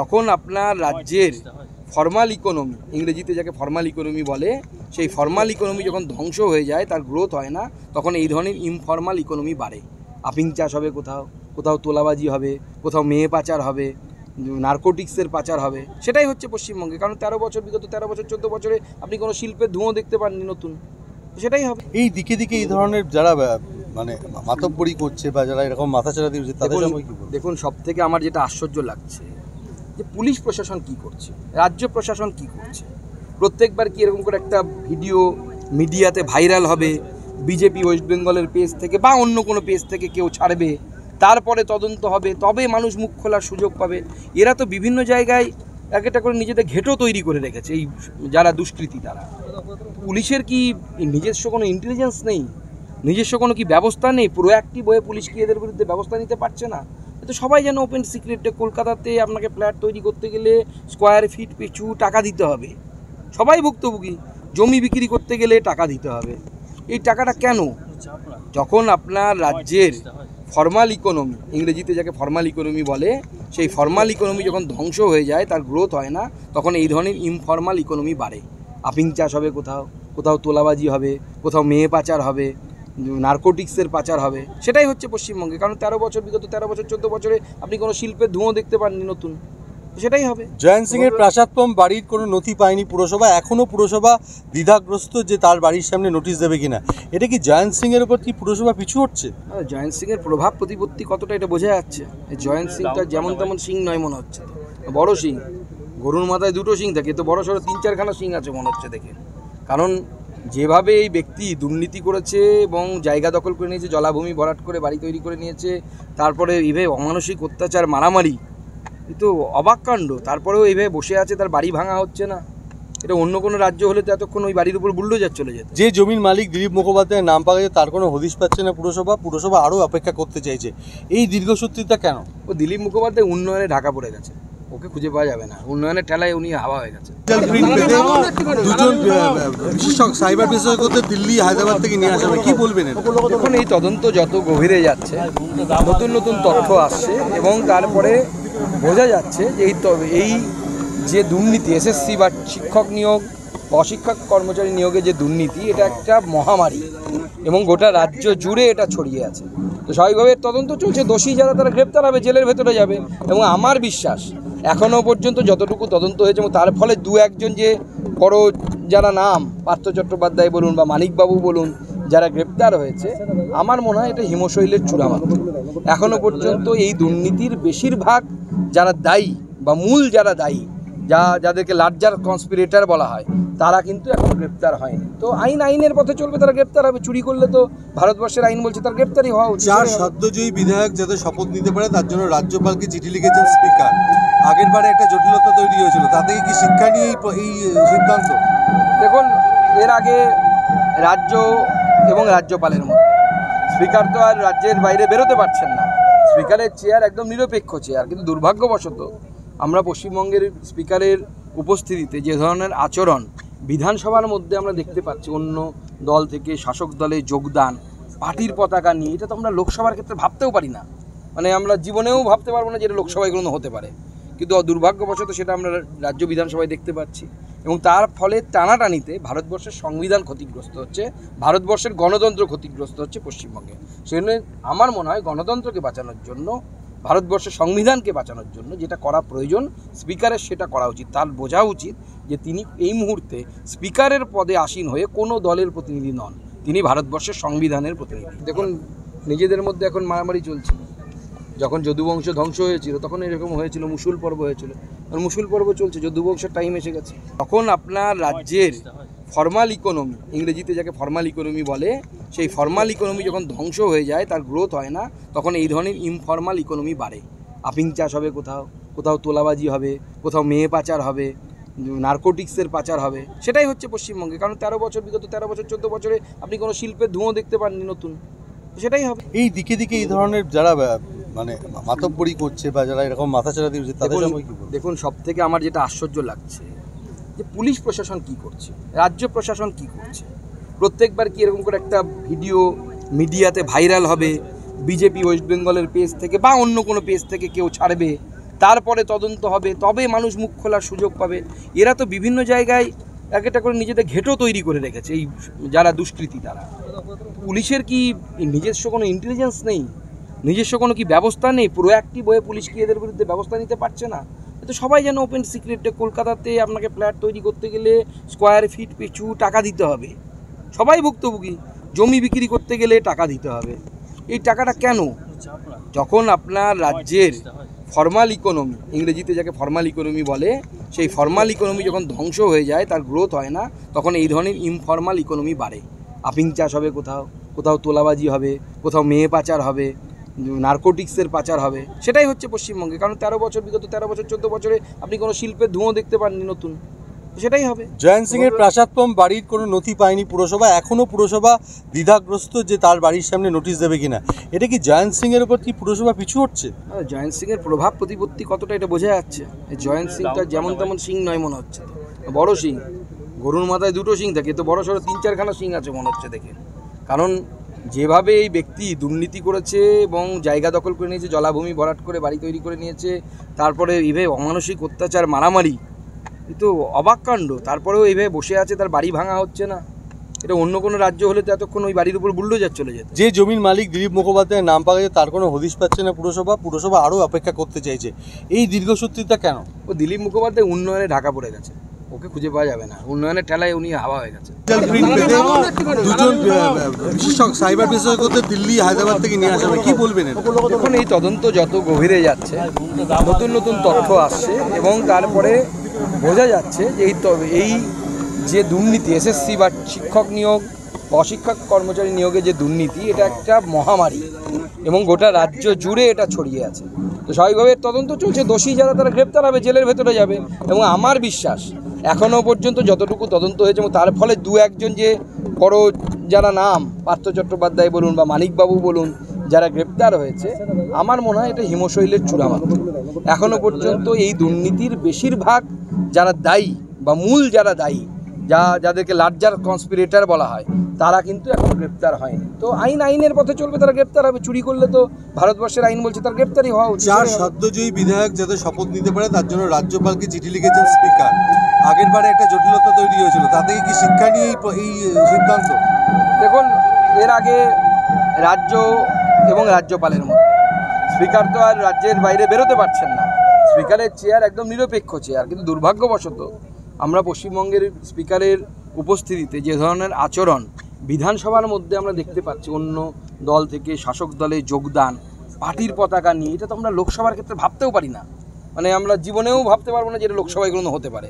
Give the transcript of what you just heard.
তখন আপনার রাজ্যের ফর্মাল ইকোনমি, ইংরেজিতে যাকে ফর্মাল ইকোনমি বলে, সেই ফর্মাল ইকোনমি যখন ধ্বংস হয়ে যায়, তার গ্রোথ হয় না, তখন এই ধরনের ইনফর্মাল ইকোনমি বাড়ে। আফিং চাষ হবে, কোথাও কোথাও তোলাবাজি হবে, কোথাও মেয়ে পাচার হবে, নার্কোটিক্সের পাচার হবে। সেটাই হচ্ছে পশ্চিমবঙ্গে। কারণ বিগত 13 বছর 14 বছরে আপনি কোনো শিল্পের ধুঁয়ো দেখতে পাননি নতুন। সেটাই হবে। এই দিকে দিকে এই ধরনের যারা মানে মাতব্বরি করছে বা যারা এরকম মাথাচাড়া দিচ্ছে তাদের সময় কি বলবো? দেখুন, সব থেকে আমার যেটা আশ্চর্য লাগছে যে পুলিশ প্রশাসন কি করছে, রাজ্য প্রশাসন কি করছে। প্রত্যেকবার কি এরকম করে একটা ভিডিও মিডিয়াতে ভাইরাল হবে, বিজেপি ওয়েস্ট বেঙ্গলের পেজ থেকে বা অন্য কোনো পেজ থেকে কেউ ছাড়বে, তারপরে তদন্ত হবে, তবে মানুষ মুখ খোলার সুযোগ পাবে। এরা তো বিভিন্ন জায়গায় একটা করে নিজেদের ঘেঁটো তৈরি করে রেখেছে, এই যারা দুষ্কৃতী তারা। পুলিশের কি নিজস্ব কোনো ইন্টেলিজেন্স নেই, নিজস্ব কোনো কি ব্যবস্থা নেই? প্রোঅ্যাক্টিভ হয়ে পুলিশ কি এদের বিরুদ্ধে ব্যবস্থা নিতে পারছে না? তো সবাই যেন ওপেন সিক্রেটে, কলকাতাতে আপনাকে ফ্ল্যাট তৈরি করতে গেলে স্কোয়ার ফিট পিছু টাকা দিতে হবে, সবাই ভুক্তভোগী। জমি বিক্রি করতে গেলে টাকা দিতে হবে। এই টাকাটা কেন? যখন আপনার রাজ্যের ফর্মাল ইকোনমি, ইংরেজিতে যাকে ফর্মাল ইকোনমি বলে, সেই ফর্মাল ইকোনমি যখন ধ্বংস হয়ে যায়, তার গ্রোথ হয় না, তখন এই ধরনের ইনফর্মাল ইকোনমি বাড়ে। আফিং চাষ হবে, কোথাও কোথাও তোলাবাজি হবে, কোথাও মেয়ে পাচার হবে, নার্কোটিক্সের পাচার হবে। সেটাই হচ্ছে পশ্চিমবঙ্গে। কারণ বিগত 13 বছর 14 বছরে আপনি কোনো শিল্পের ধুঁয়ো দেখতে পাননি নতুন। সেটাই হবে। জয়ন্ত সিং এর প্রাসাদপম বাড়ির কোনো নথি পায়নি পুরসভা, এখনো পুরসভা দ্বিধাগ্রস্ত যে তার বাড়ির সামনে নোটিশ দেবে কিনা। এটা কি জয়ন্ত সিং এর উপর কি পুরসভা পিছু হচ্ছে? জয়ন্ত সিং এর প্রভাব প্রতিপত্তি কতটা এটা বোঝা যাচ্ছে। জয়ন্ত সিংটা যেমন তেমন সিং নয় মনে হচ্ছে, বড় সিং। গরুর মাথায় দুটো সিং থাকে, তো বড় সড়ো 3-4খানা সিং আছে মনে হচ্ছে দেখে। কারণ যেভাবে এই ব্যক্তি দুর্নীতি করেছে এবং জায়গা দখল করে নিয়েছে, জলাভূমি ভরাট করে বাড়ি তৈরি করে নিয়েছে, তারপরে এইভাবে অমানসিক অত্যাচার, মারামারি, এ তো অবাক কাণ্ড। তারপরেও এইভাবে বসে আছে, তার বাড়ি ভাঙা হচ্ছে না। এটা অন্য কোনো রাজ্য হলে তো এতক্ষণ ওই বাড়ির উপর বুলডোজার চলে যেত। যে জমির মালিক দিলীপ মুখোপাধ্যায়ের নাম পাওয়া গেছে, তার কোনো হদিশ পাচ্ছে না পুরসভা আরও অপেক্ষা করতে চাইছে। এই দীর্ঘসূত্রিতা কেন? ও দিলীপ মুখোপাধ্যায় উন্নয়নে ঢাকা পড়ে গেছে, ওকে খুঁজে পাওয়া যাবে না। উন্নয়নের ঠেলায় উনি হাওয়া হয়ে গেছে। দুজন বিশেষজ্ঞ, সাইবার বিশেষজ্ঞদের দিল্লি হায়দ্রাবাদ থেকে নিয়ে আসা হবে, কি বলবেন? দেখুন, এই তদন্ত যত গভীরে যাচ্ছে, নতুন নতুন তথ্য আসছে এবং তারপরে বোঝা যাচ্ছে যে এই যে দুর্নীতি, এসএসসি বা শিক্ষক নিয়োগ, অশিক্ষক কর্মচারী নিয়োগে যে দুর্নীতি, এটা একটা মহামারী এবং গোটা রাজ্য জুড়ে এটা ছড়িয়ে আছে। তো স্বাভাবিকভাবে তদন্ত চলছে, দোষী যারা তারা গ্রেপ্তার হবে, জেলের ভেতরে যাবে। এবং আমার বিশ্বাস এখনও পর্যন্ত যতটুকু তদন্ত হয়েছে এবং তার ফলে 2-1জন যে বড় যারা নাম, পার্থ চট্টোপাধ্যায় বলুন বা মানিকবাবু বলুন, যারা গ্রেপ্তার হয়েছে, আমার মনে হয় এটা হিমশৈলের চূড়ামাত্র। এখনও পর্যন্ত এই দুর্নীতির বেশিরভাগ যারা দায়ী বা মূল যারা দায়ী, যাদেরকে লার্জার কনস্পিরেটর বলা হয়, তারা কিন্তু এখন গ্রেপ্তার হয়নি। তো আইনের পথে চলবে, তারা গ্রেপ্তার হবে। চুরি করলে তো ভারতবর্ষের আইন বলছে তার গ্রেপ্তারই হওয়া উচিত। 4 সদ্যজয়ী বিধায়ক যাতে শপথ নিতে পারে, তার জন্য রাজ্যপালকে চিঠি লিখেছেন স্পিকার। আগের বারে একটা জটিলতা তৈরি হয়েছিল, তাতে কি শিক্ষা নিয়ে এই সিদ্ধান্ত? দেখুন, এর আগে রাজ্য এবং রাজ্যপালের মধ্যে স্পিকার তো আর রাজ্যের বাইরে বেরোতে পারছেন না। স্পিকারের চেয়ার একদম নিরপেক্ষ চেয়ার, কিন্তু দুর্ভাগ্যবশত আমরা পশ্চিমবঙ্গের স্পিকারের উপস্থিতিতে যে ধরনের আচরণ বিধানসভার মধ্যে আমরা দেখতে পাচ্ছি, অন্য দল থেকে শাসক দলে যোগদান, পার্টির পতাকা নিয়ে, এটা তো আমরা লোকসভার ক্ষেত্রে ভাবতেও পারি না। মানে আমরা জীবনেও ভাবতে পারবো না যে এটা লোকসভায় কোনো হতে পারে, কিন্তু দুর্ভাগ্যবশত সেটা আমরা রাজ্য বিধানসভায় দেখতে পাচ্ছি। এবং তার ফলে টানাটানিতে ভারতবর্ষের সংবিধান ক্ষতিগ্রস্ত হচ্ছে, ভারতবর্ষের গণতন্ত্র ক্ষতিগ্রস্ত হচ্ছে পশ্চিমবঙ্গে। সেজন্য আমার মনে হয় গণতন্ত্রকে বাঁচানোর জন্য, ভারতবর্ষের সংবিধানকে বাঁচানোর জন্য যেটা করা প্রয়োজন, স্পিকারের সেটা করা উচিত। তার বোঝা উচিত যে তিনি এই মুহূর্তে স্পিকারের পদে আসীন হয়ে কোনো দলের প্রতিনিধি নন, তিনি ভারতবর্ষের সংবিধানের প্রতিনিধি। দেখুন, নিজেদের মধ্যে এখন মারামারি চলছে। যখন যদুবংশ ধ্বংস হয়েছিল তখন এরকম হয়েছিল, মুসুল পর্ব হয়েছিল। আর মুসুল পর্ব চলছে, যদুবংশের টাইম এসে গেছে। তখন আপনার রাজ্যের ফর্মাল ইকোনমি, ইংরেজিতে যাকে ফর্মাল ইকোনমি বলে, সেই ফর্মাল ইকোনমি যখন ধ্বংস হয়ে যায়, তার গ্রোথ হয় না, তখন এই ধরনের ইনফর্মাল ইকোনমি বাড়ে। আফিং চাষ হবে, কোথাও কোথাও তোলাবাজি হবে, কোথাও মেয়ে পাচার হবে, নার্কোটিক্সের পাচার হবে। সেটাই হচ্ছে পশ্চিমবঙ্গে। কারণ বিগত 13 বছর 14 বছরে আপনি কোনো শিল্পের ধুঁয়ো দেখতে পাননি নতুন। সেটাই হবে। এই দিকে দিকে এই ধরনের যারা মানে মাতব্বরি করছে বা যারা এরকম মাথাচাড়া দিচ্ছে তাদের সময় কি বলবো? দেখুন, সব থেকে আমার যেটা আশ্চর্য লাগছে যে পুলিশ প্রশাসন কি করছে, রাজ্য প্রশাসন কি করছে। প্রত্যেকবার কি এরকম করে একটা ভিডিও মিডিয়াতে ভাইরাল হবে, বিজেপি ওয়েস্ট বেঙ্গলের পেজ থেকে বা অন্য কোনো পেজ থেকে কেউ ছাড়বে, তারপরে তদন্ত হবে, তবে মানুষ মুখ খোলার সুযোগ পাবে। এরা তো বিভিন্ন জায়গায় এক একটা করে নিজেদের ঘেঁটো তৈরি করে রেখেছে, এই যারা দুষ্কৃতী তারা। পুলিশের কি নিজস্ব কোনো ইন্টেলিজেন্স নেই, নিজস্ব কোনো কি ব্যবস্থা নেই? প্রোঅ্যাক্টিভ হয়ে পুলিশ কি এদের বিরুদ্ধে ব্যবস্থা নিতে পারছে না? তো সবাই যেন ওপেন সিক্রেটে, কলকাতাতে আপনাকে ফ্ল্যাট তৈরি করতে গেলে স্কোয়ার ফিট পিছু টাকা দিতে হবে, সবাই ভুক্তভোগী। জমি বিক্রি করতে গেলে টাকা দিতে হবে। এই টাকাটা কেন? যখন আপনার রাজ্যের ফর্মাল ইকোনমি, ইংরেজিতে যাকে ফর্মাল ইকোনমি বলে, সেই ফর্মাল ইকোনমি যখন ধ্বংস হয়ে যায়, তার গ্রোথ হয় না, তখন এই ধরনের ইনফর্মাল ইকোনমি বাড়ে। আফিং চাষ হবে, কোথাও কোথাও তোলাবাজি হবে, কোথাও মেয়ে পাচার হবে, নার্কোটিক্সের পাচার হবে। সেটাই হচ্ছে পশ্চিমবঙ্গে। কারণ বিগত 13 বছর 14 বছরে আপনি কোনো শিল্পের ধুঁয়ো দেখতে পাননি নতুন, সেটাই হবে। জয়ন্ত সিংয়ের প্রাসাদপম বাড়ির কোনো নথি পায়নি পুরসভা, এখনও পুরসভা দ্বিধাগ্রস্ত যে তার বাড়ির সামনে নোটিশ দেবে কিনা। এটা কি জয়ন্ত সিংয়ের উপর কি পুরসভা পিছু হচ্ছে? জয়ন্ত সিংয়ের প্রভাব প্রতিপত্তি কতটা এটা বোঝা যাচ্ছে। জয়ন্ত সিংটা যেমন তেমন সিং নয় মনে হচ্ছে, বড় সিং। গরুর মাথায় দুটো সিং থাকে, তো বড় সড়ো 3-4খানা সিং আছে মনে হচ্ছে দেখে। কারণ যেভাবে এই ব্যক্তি দুর্নীতি করেছে এবং জায়গা দখল করে নিয়েছে, জলাভূমি ভরাট করে বাড়ি তৈরি করে নিয়েছে, তারপরে এইভাবে অমানসিক অত্যাচার, মারামারি, এ তো অবাক কাণ্ড। তারপরেও এইভাবে বসে আছে, তার বাড়ি ভাঙা হচ্ছে না। এটা অন্য কোনো রাজ্য হলে তো এতক্ষণ ওই বাড়ির উপর বুলডোজার চলে যেত। যে জমির মালিক দিলীপ মুখোপাধ্যায়ের নাম পাওয়া গেছে, তার কোনো হদিশ পাচ্ছে না পুরসভা আরও অপেক্ষা করতে চাইছে। এই দীর্ঘসূত্রিতা কেন? ও দিলীপ মুখোপাধ্যায় উন্নয়নে ঢাকা পড়ে গেছে, ওকে খুঁজে পাওয়া যাবে না। উন্নয়নের ঠেলায় উনি হাওয়া হয়ে গেছে। দুজন বিশেষজ্ঞ, সাইবার বিশেষজ্ঞদের দিল্লি, হায়দ্রাবাদ থেকে নিয়ে আসা হবে, কি বলবেন? দেখুন, এই তদন্ত যত গভীরে যাচ্ছে, নতুন নতুন তথ্য আসছে এবং তারপরে বোঝা যাচ্ছে যে এই যে দুর্নীতি, এসএসসি বা শিক্ষক নিয়োগ, অশিক্ষক কর্মচারী নিয়োগে যে দুর্নীতি, এটা একটা মহামারী এবং গোটা রাজ্য জুড়ে এটা ছড়িয়ে আছে। তো স্বাভাবিকভাবে তদন্ত চলছে, দোষী যারা তারা গ্রেপ্তার হবে, জেলের ভেতরে যাবে। এবং আমার বিশ্বাস এখনও পর্যন্ত যতটুকু তদন্ত হয়েছে এবং তার ফলে 2-1জন যে বড় যারা নাম, পার্থ চট্টোপাধ্যায় বলুন বা মানিকবাবু বলুন, যারা গ্রেপ্তার হয়েছে, আমার মনে হয় এটা হিমশৈলের চূড়ামাত্র। এখনও পর্যন্ত এই দুর্নীতির বেশিরভাগ যারা দায়ী বা মূল যারা দায়ী, যাদেরকে লার্জার কনস্পিরেটর বলা হয়, তারা কিন্তু এখন গ্রেপ্তার হয়নি। তো আইনের পথে চলবে, তারা গ্রেপ্তার হবে। চুরি করলে তো ভারতবর্ষের আইন বলছে তার গ্রেপ্তারই হওয়া উচিত। 4 সদ্যজয়ী বিধায়ক যাতে শপথ নিতে পারে, তার জন্য রাজ্যপালকে চিঠি লিখেছেন স্পিকার। আগের বারে একটা জটিলতা তৈরি হয়েছিল, তাতে কি শিক্ষা নিয়ে এই সিদ্ধান্ত? দেখুন, এর আগে রাজ্য এবং রাজ্যপালের মধ্যে স্পিকার তো আর রাজ্যের বাইরে বেরোতে পারছেন না। স্পিকারের চেয়ার একদম নিরপেক্ষ চেয়ার, কিন্তু দুর্ভাগ্যবশত আমরা পশ্চিমবঙ্গের স্পিকারের উপস্থিতিতে যে ধরনের আচরণ বিধানসভার মধ্যে আমরা দেখতে পাচ্ছি, অন্য দল থেকে শাসক দলে যোগদান, পার্টির পতাকা নিয়ে, এটা তো আমরা লোকসভার ক্ষেত্রে ভাবতেও পারি না। মানে আমরা জীবনেও ভাবতে পারবো না যে এটা লোকসভায় কোনো হতে পারে।